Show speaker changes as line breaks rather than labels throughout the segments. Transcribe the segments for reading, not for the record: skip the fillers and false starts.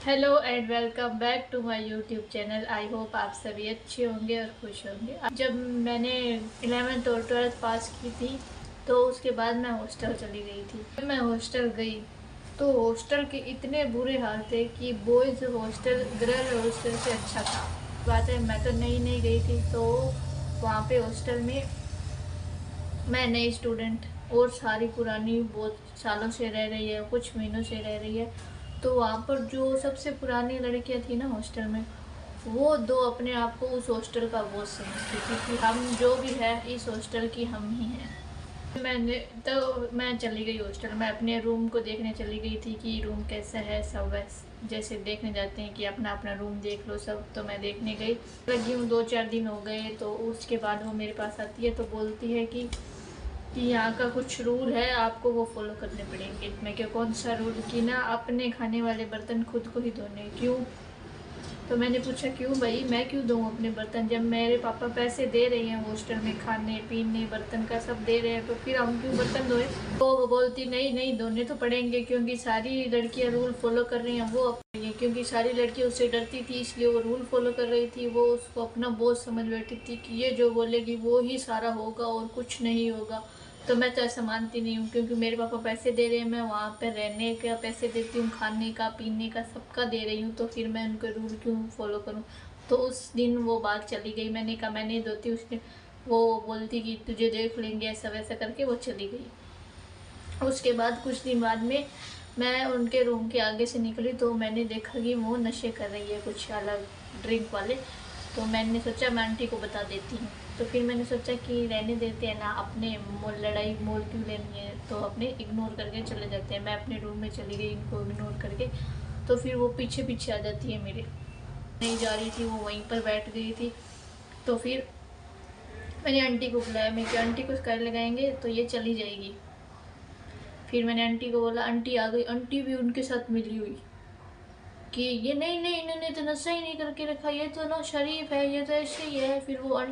Hello and welcome back to my YouTube channel. I hope आप सभी अच्छे होंगे और खुश होंगे। जब मैंने 11th और 12th पास की थी तो उसके बाद मैं हॉस्टल चली गई थी। जब मैं हॉस्टल गई तो हॉस्टल के इतने बुरे हाल थे कि बॉयज़ हॉस्टल गर्ल हॉस्टल से अच्छा था। बात है, मैं तो नई नई गई थी तो वहाँ पे हॉस्टल में मैं नई स्टूडेंट और सारी पुरानी बहुत सालों से रह रही है, कुछ महीनों से रह रही है। तो वहाँ पर जो सबसे पुरानी लड़कियाँ थी ना हॉस्टल में, वो दो अपने आप को उस हॉस्टल का बॉस समझती थी कि हम जो भी है इस हॉस्टल की हम ही हैं। मैंने तो मैं चली गई हॉस्टल में, अपने रूम को देखने चली गई थी कि रूम कैसा है। सब वैसे जैसे देखने जाते हैं कि अपना अपना रूम देख लो सब, तो मैं देखने गई। लगी हूँ 2-4 दिन हो गए तो उसके बाद वो मेरे पास आती है तो बोलती है कि यहाँ का कुछ रूल है, आपको वो फॉलो करने पड़ेंगे। मैं क्या, कौन सा रूल? कि ना अपने खाने वाले बर्तन खुद को ही धोने। क्यों? तो मैंने पूछा क्यों भाई, मैं क्यों दूँ अपने बर्तन? जब मेरे पापा पैसे दे रहे हैं हॉस्टल में, खाने पीने बर्तन का सब दे रहे हैं, तो फिर हम क्यों बर्तन धोए? तो वो बोलती नहीं नहीं, धोने तो पड़ेंगे क्योंकि सारी लड़कियां रूल फॉलो कर रही हैं। वो अपनी, क्योंकि सारी लड़कियां उससे डरती थी इसलिए वो रूल फॉलो कर रही थी। वो उसको अपना बॉस समझ बैठी थी कि ये जो बोलेगी वो ही सारा होगा और कुछ नहीं होगा। तो मैं तो ऐसा मानती नहीं हूँ, क्योंकि मेरे पापा पैसे दे रहे हैं, मैं वहाँ पर रहने का पैसे देती हूँ, खाने का पीने का सबका दे रही हूँ, तो फिर मैं उनके रूल क्यों फॉलो करूँ? तो उस दिन वो बात चली गई। मैंने कहा मैं नहीं धोती। उसने वो बोलती कि तुझे देख लेंगे, ऐसा वैसा करके वो चली गई। उसके बाद कुछ दिन बाद में मैं उनके रूम के आगे से निकली तो मैंने देखा कि वो नशे कर रही है, कुछ अलग ड्रिंक वाले। तो मैंने सोचा मैं आंटी को बता देती हूँ। तो फिर मैंने सोचा कि रहने देते हैं ना, अपने मोल लड़ाई मोल क्यों लेनी है, तो अपने इग्नोर करके चले जाते हैं। मैं अपने रूम में चली गई इनको इग्नोर करके। तो फिर वो पीछे पीछे आ जाती है मेरे, नहीं जा रही थी, वो वहीं पर बैठ गई थी। तो फिर मैंने आंटी को बुलाया, मैं क्या आंटी को शिकायत लगाएंगे तो ये चली जाएगी। फिर मैंने आंटी को बोला, आंटी आ गई। आंटी भी उनके साथ मिली हुई कि ये नहीं नहीं, इन्होंने तो नशा ही नहीं करके रखा, ये तो ना शरीफ है, ये तो ऐसे ही है। फिर वो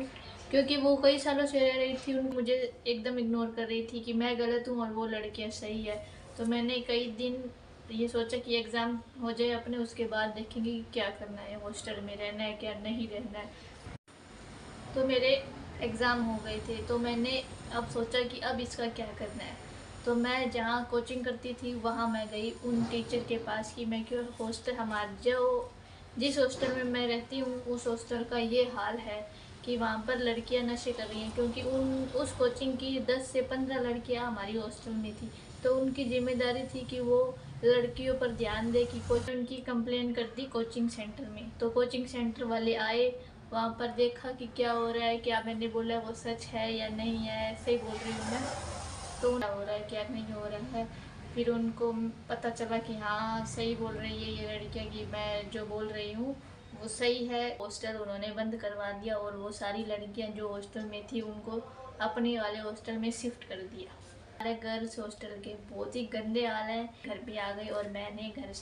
क्योंकि वो कई सालों से रह रही थी, उन मुझे एकदम इग्नोर कर रही थी कि मैं गलत हूँ और वो लड़कियाँ सही है। तो मैंने कई दिन ये सोचा कि एग्ज़ाम हो जाए अपने, उसके बाद देखेंगे कि क्या करना है, हॉस्टल में रहना है क्या नहीं रहना है। तो मेरे एग्ज़ाम हो गए थे तो मैंने अब सोचा कि अब इसका क्या करना है। तो मैं जहाँ कोचिंग करती थी वहाँ मैं गई उन टीचर के पास कि मैं क्यों हॉस्टल, हमारे जो जिस हॉस्टल में मैं रहती हूँ उस हॉस्टल का ये हाल है कि वहाँ पर लड़कियाँ नशे कर रही हैं। क्योंकि उस कोचिंग की 10 से 15 लड़कियाँ हमारी हॉस्टल में थी, तो उनकी जिम्मेदारी थी कि वो लड़कियों पर ध्यान दे। कि कोचिंग उनकी कंप्लेन कर दी कोचिंग सेंटर में, तो कोचिंग सेंटर वाले आए, वहाँ पर देखा कि क्या हो रहा है, क्या मैंने बोला वो सच है या नहीं है, ऐसे ही बोल रही हूँ मैं, तो क्या हो रहा है क्या नहीं हो रहा है। फिर उनको पता चला कि हाँ सही बोल रही है ये लड़कियाँ, कि मैं जो बोल रही हूँ वो सही है। हॉस्टल उन्होंने बंद करवा दिया और वो सारी लड़कियाँ जो हॉस्टल में थी उनको अपने वाले हॉस्टल में शिफ्ट कर दिया। हमारे गर्ल्स हॉस्टल के बहुत ही गंदे हाल हैं। घर पे आ गई और मैंने घर से